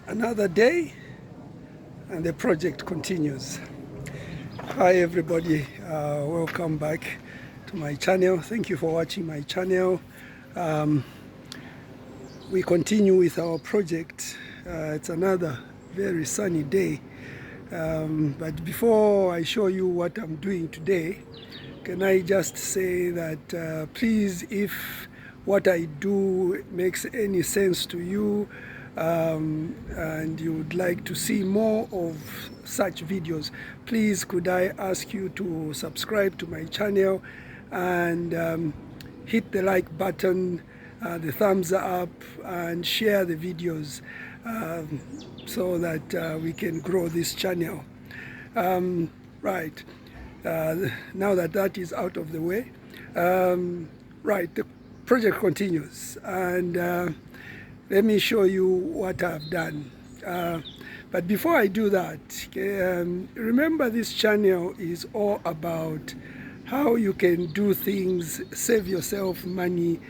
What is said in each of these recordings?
Another day and the project continues. Hi everybody, welcome back to my channel. Thank you for watching my channel. We continue with our project. It's another very sunny day, but before I show you what I'm doing today, can I just say that please, if what I do makes any sense to you, and you would like to see more of such videos, please could I ask you to subscribe to my channel and hit the like button, the thumbs up, and share the videos so that we can grow this channel. Right. Now that that is out of the way, right, the project continues, and let me show you what I've done. But before I do that, remember this channel is all about how you can do things, save yourself money,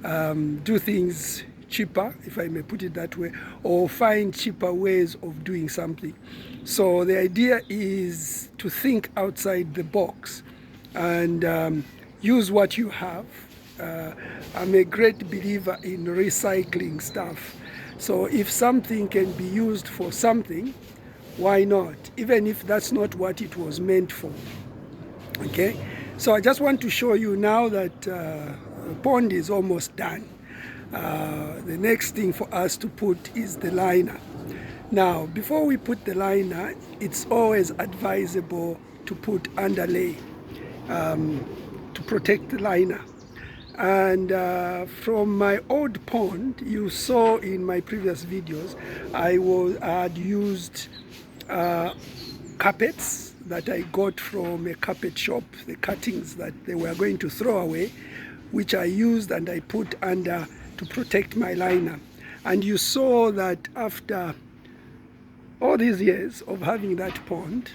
do things cheaper, if I may put it that way, or find cheaper ways of doing something. So the idea is to think outside the box and use what you have. I'm a great believer in recycling stuff. So if something can be used for something, why not? Even if that's not what it was meant for. Okay, so I just want to show you now that the pond is almost done. The next thing for us to put is the liner. Now, before we put the liner, it's always advisable to put underlay to protect the liner. And from my old pond, you saw in my previous videos, I had used carpets that I got from a carpet shop, the cuttings that they were going to throw away, which I used and I put under to protect my liner. And you saw that after all these years of having that pond,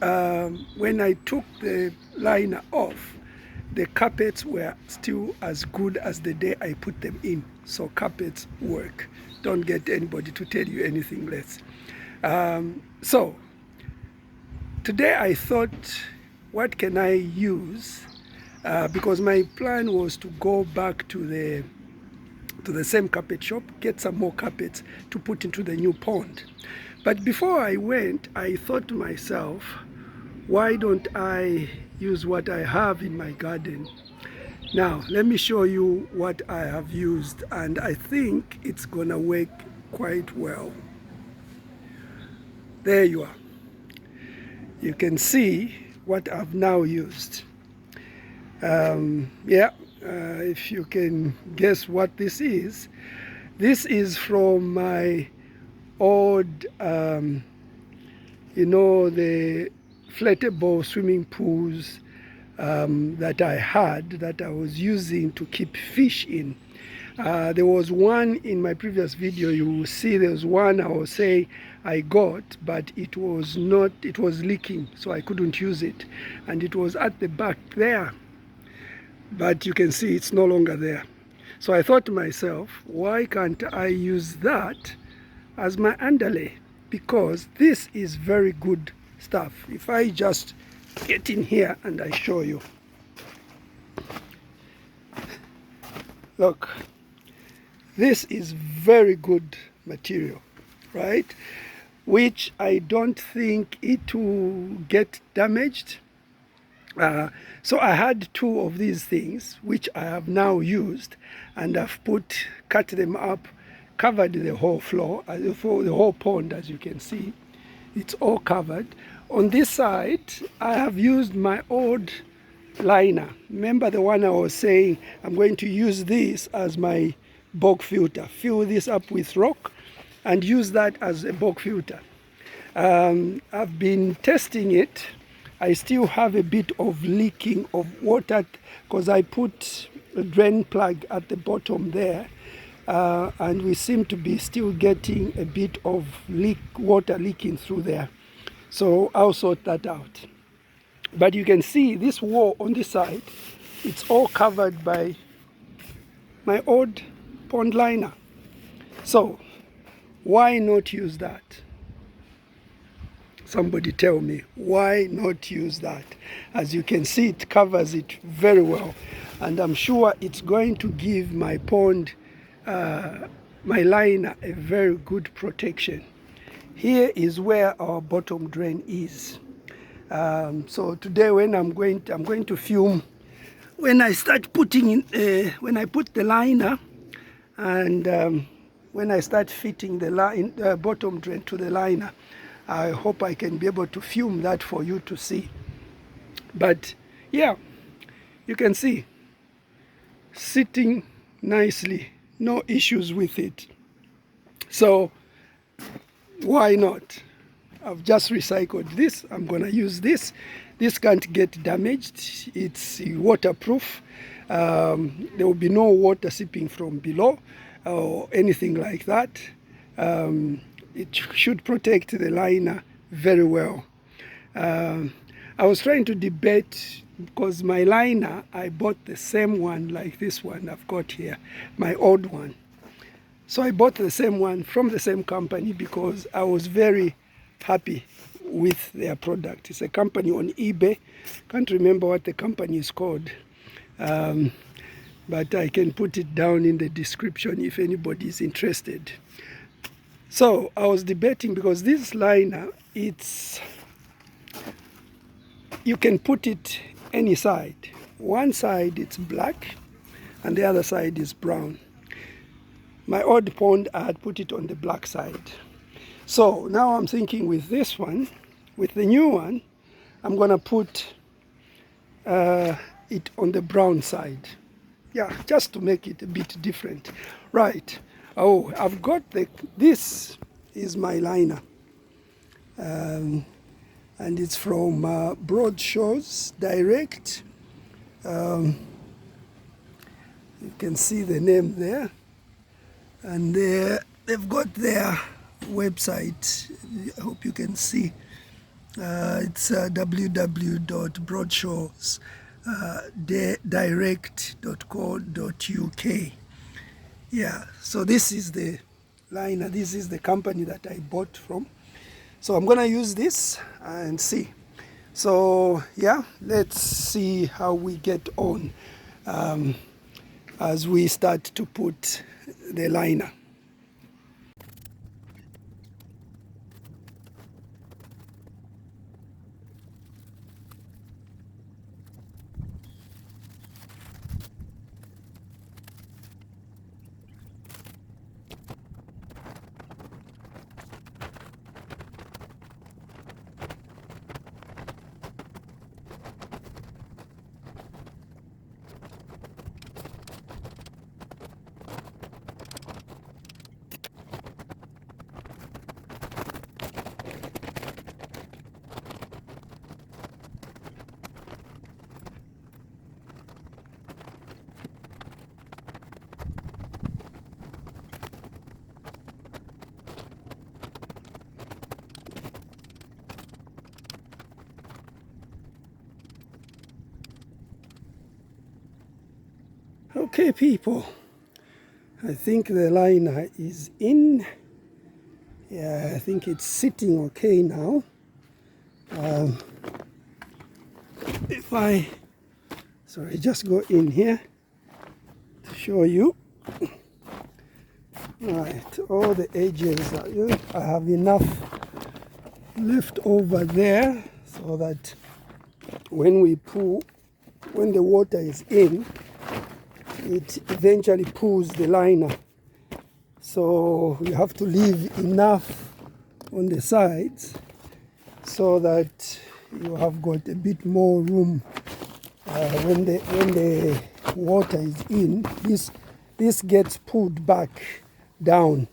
when I took the liner off, the carpets were still as good as the day I put them in. So carpets work. Don't get anybody to tell you anything less. So today I thought, what can I use? Because my plan was to go back to the same carpet shop, get some more carpets to put into the new pond. But before I went, I thought to myself, why don't I use what I have in my garden? Now, let me show you what I have used, and I think it's gonna work quite well. There you are. You can see what I've now used. If you can guess what this is from my old, the inflatable swimming pools that I had, that I was using to keep fish in. There was one in my previous video, you will see there was one I was saying I got, but it was leaking, so I couldn't use it. And it was at the back there, but you can see it's no longer there. So I thought to myself, why can't I use that as my underlay? Because this is very good stuff. If I just get in here and I show you, look, this is very good material, right? Which I don't think it will get damaged. So I had two of these things which I have now used, and I've cut them up, covered the whole floor, the whole pond. As you can see, it's all covered. On this side, I have used my old liner. Remember the one I was saying, I'm going to use this as my bog filter. Fill this up with rock and use that as a bog filter. I've been testing it. I still have a bit of leaking of water because I put a drain plug at the bottom there, and we seem to be still getting a bit of water leaking through there. So I'll sort that out. But you can see this wall on this side, it's all covered by my old pond liner. So Why not use that? Somebody tell me, why not use that? As you can see, it covers it very well. And I'm sure it's going to give my pond, my liner, a very good protection. Here is where our bottom drain is. So today when I'm going to film, when I start putting in, when I put the liner, and when I start fitting the bottom drain to the liner, I hope I can be able to film that for you to see. But yeah, you can see, sitting nicely, no issues with it. So why not? I've just recycled this. I'm gonna use this. This can't get damaged. It's waterproof. There will be no water seeping from below or anything like that. It should protect the liner very well. I was trying to debate, because my liner, I bought the same one like this one I've got here, my old one. So I bought the same one from the same company because I was very happy with their product. It's a company on eBay. Can't remember what the company is called. But I can put it down in the description if anybody is interested. So I was debating, because this liner, you can put it any side. One side it's black and the other side is brown. My old pond, I had put it on the black side. So now I'm thinking with this one, with the new one, I'm gonna put it on the brown side. Yeah, just to make it a bit different. Right. Oh, I've got this is my liner. And it's from Broadshores Direct. You can see the name there. And they've got their website. I hope you can see. It's www.broadshoresdirect.co.uk. Yeah, so this is the liner. This is the company that I bought from. So I'm gonna use this and see. So yeah, let's see how we get on as we start to put the liner. Okay, people, I think the liner is in. Yeah, I think it's sitting okay now. If I just go in here to show you. Right, all the edges, I have enough left over there so that when we pull, when the water is in, it eventually pulls the liner. So you have to leave enough on the sides so that you have got a bit more room when the water is in. This gets pulled back down,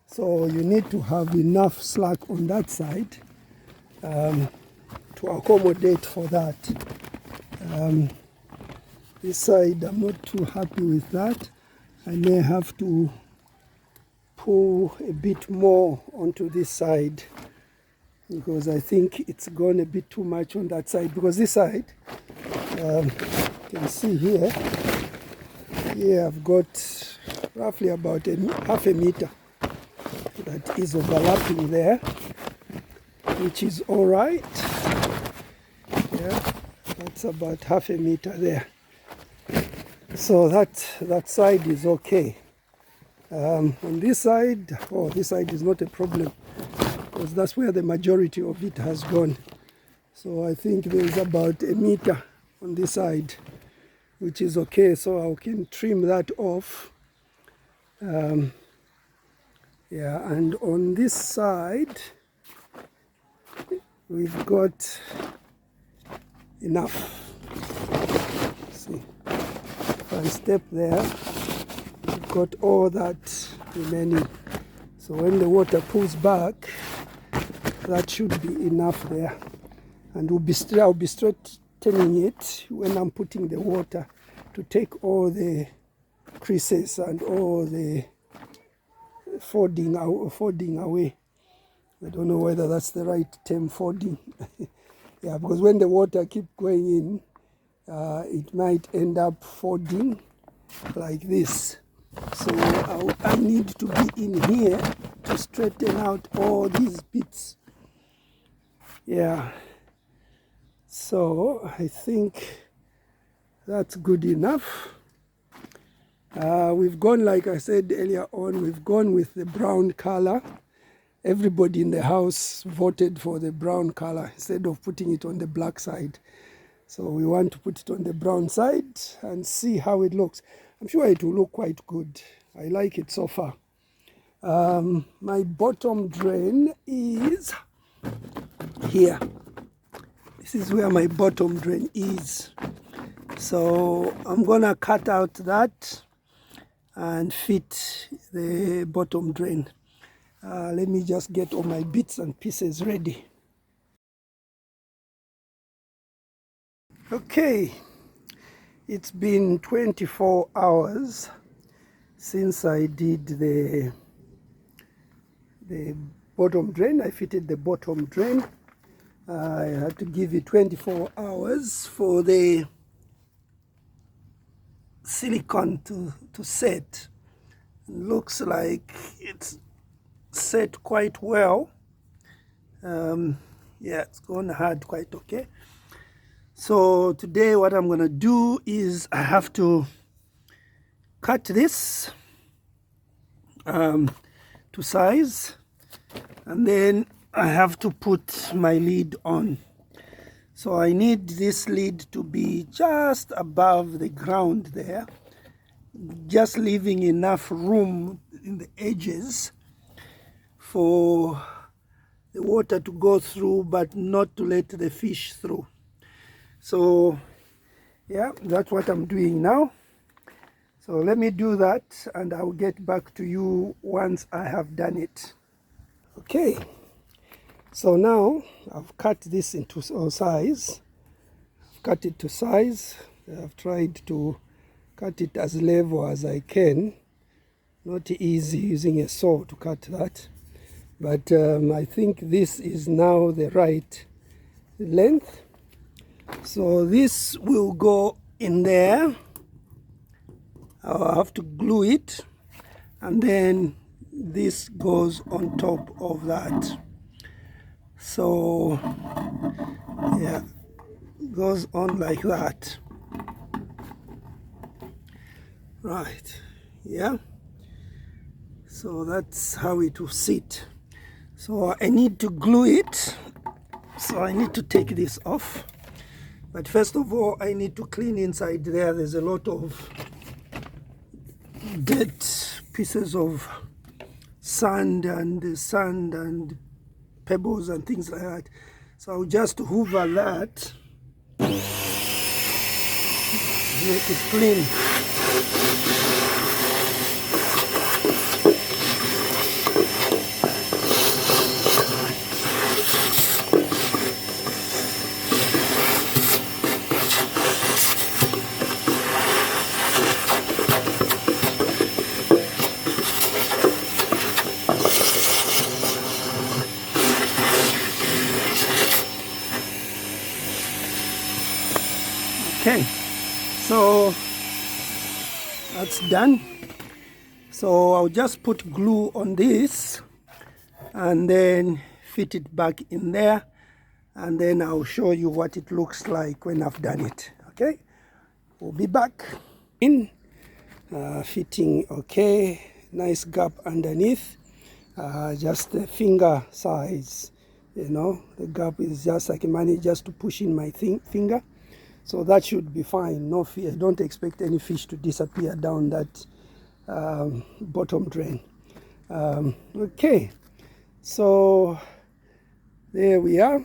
so you need to have enough slack on that side to accommodate for that. This side I'm not too happy with that. I may have to pull a bit more onto this side, because I think it's gone a bit too much on that side, because this side, you can see here I've got roughly about half a meter. that is overlapping there, which is all right. Yeah, that's about half a meter there. So that side is okay. On this side, this side is not a problem because that's where the majority of it has gone. So I think there's about a meter on this side, which is okay. So I can trim that off. Yeah, and on this side, we've got enough. See, if I step there, we've got all that remaining. So when the water pulls back, that should be enough there. And I'll be straightening it when I'm putting the water to take all the creases and all the folding away. I don't know whether that's the right term, folding. Yeah, because when the water keeps going in, it might end up folding like this. So I need to be in here to straighten out all these bits. Yeah, so I think that's good enough. We've gone, like I said earlier on, we've gone with the brown color. Everybody in the house voted for the brown color instead of putting it on the black side. So we want to put it on the brown side and see how it looks. I'm sure it will look quite good. I like it so far. My bottom drain is here. This is where my bottom drain is. So I'm gonna cut out that and fit the bottom drain. Let me just get all my bits and pieces ready. Okay, it's been 24 hours since I did the bottom drain. I fitted the bottom drain. I had to give it 24 hours for the silicone to set. Looks like it's set quite well. Yeah, it's gone hard quite okay. So today what I'm gonna do is I have to cut this to size, and then I have to put my lid on. So I need this lid to be just above the ground there, just leaving enough room in the edges for the water to go through, but not to let the fish through. So yeah, that's what I'm doing now. So let me do that and I'll get back to you once I have done it. Okay, so now I've cut this into size. I've cut it to size. I've tried to cut it as level as I can. Not easy using a saw to cut that, but I think this is now the right length. So this will go in there. I'll have to glue it, and then this goes on top of that. So yeah, goes on like that. Right, yeah. So that's how it will sit. So I need to glue it. So I need to take this off. But first of all, I need to clean inside there. There's a lot of dead pieces of sand and pebbles and things like that. So I'll just hoover that, make it clean. Okay, so that's done. So I'll just put glue on this and then fit it back in there, and then I'll show you what it looks like when I've done it. Okay, we'll be back. In fitting okay, nice gap underneath, just the finger size, you know, the gap is just, I can manage just to push in my finger, so that should be fine. No fear, don't expect any fish to disappear down that bottom drain. Okay, so there we are,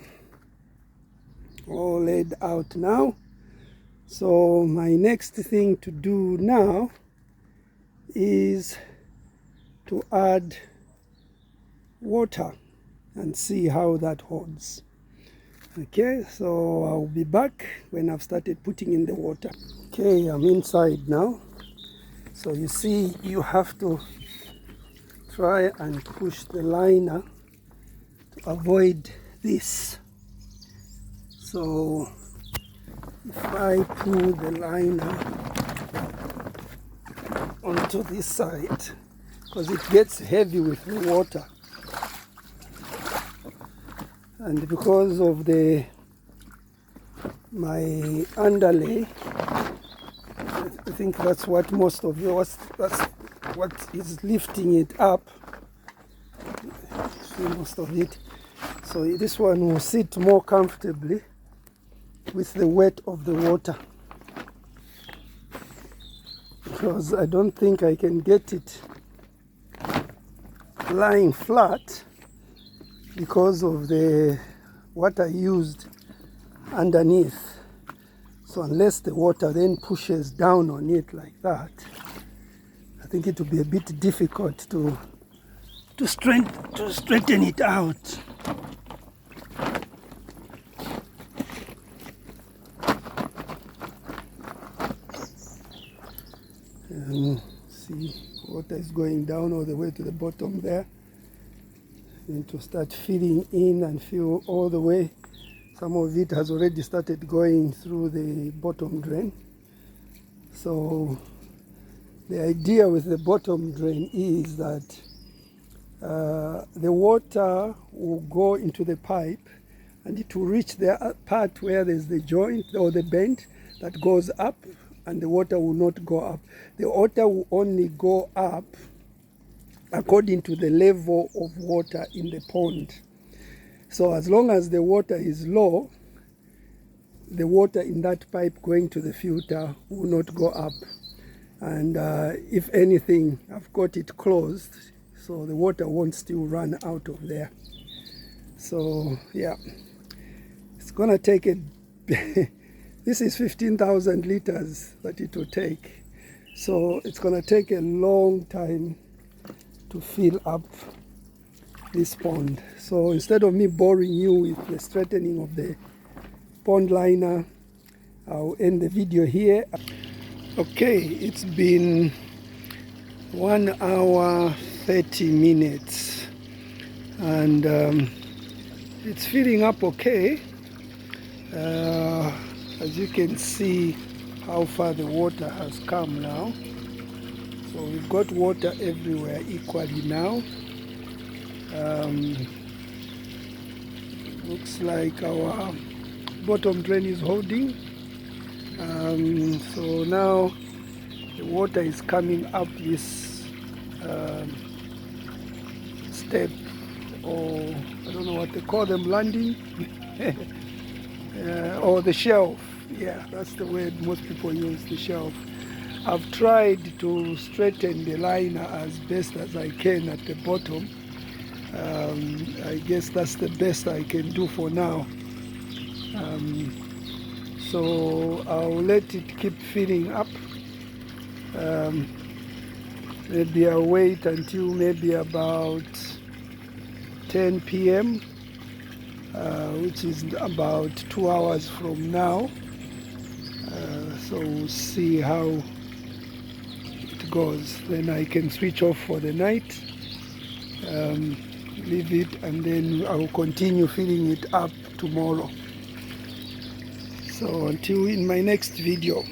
all laid out now. So my next thing to do now is to add water and see how that holds. Okay, so I'll be back when I've started putting in the water. Okay, I'm inside now. So you see, you have to try and push the liner to avoid this. So if I pull the liner onto this side, because it gets heavy with the water, and because of my underlay, I think that's what most of you, that's what is lifting it up. See most of it. So this one will sit more comfortably with the weight of the water, because I don't think I can get it lying flat because of what I used underneath. So unless the water then pushes down on it like that, I think it will be a bit difficult to straighten it out. See, water is going down all the way to the bottom there. And to start filling in and fill all the way. Some of it has already started going through the bottom drain. So the idea with the bottom drain is that the water will go into the pipe and it will reach the part where there's the joint or the bend that goes up, and the water will not go up. The water will only go up according to the level of water in the pond. So as long as the water is low, the water in that pipe going to the filter will not go up. And if anything, I've got it closed, so the water won't still run out of there. So yeah, it's gonna take a this is 15,000 liters that it will take. So it's gonna take a long time to fill up this pond. So instead of me boring you with the straightening of the pond liner, I'll end the video here. Okay, it's been 1 hour 30 minutes and it's filling up okay. As you can see how far the water has come now. So we've got water everywhere equally now. Looks like our bottom drain is holding. So now the water is coming up this step, or I don't know what they call them, landing or the shelf. Yeah, that's the word most people use, the shelf. I've tried to straighten the liner as best as I can at the bottom. I guess that's the best I can do for now. So I'll let it keep filling up. Maybe I'll wait until maybe about 10 p.m. Which is about 2 hours from now. So we'll see how it goes. Then I can switch off for the night, leave it, and then I will continue filling it up tomorrow. So until in my next video.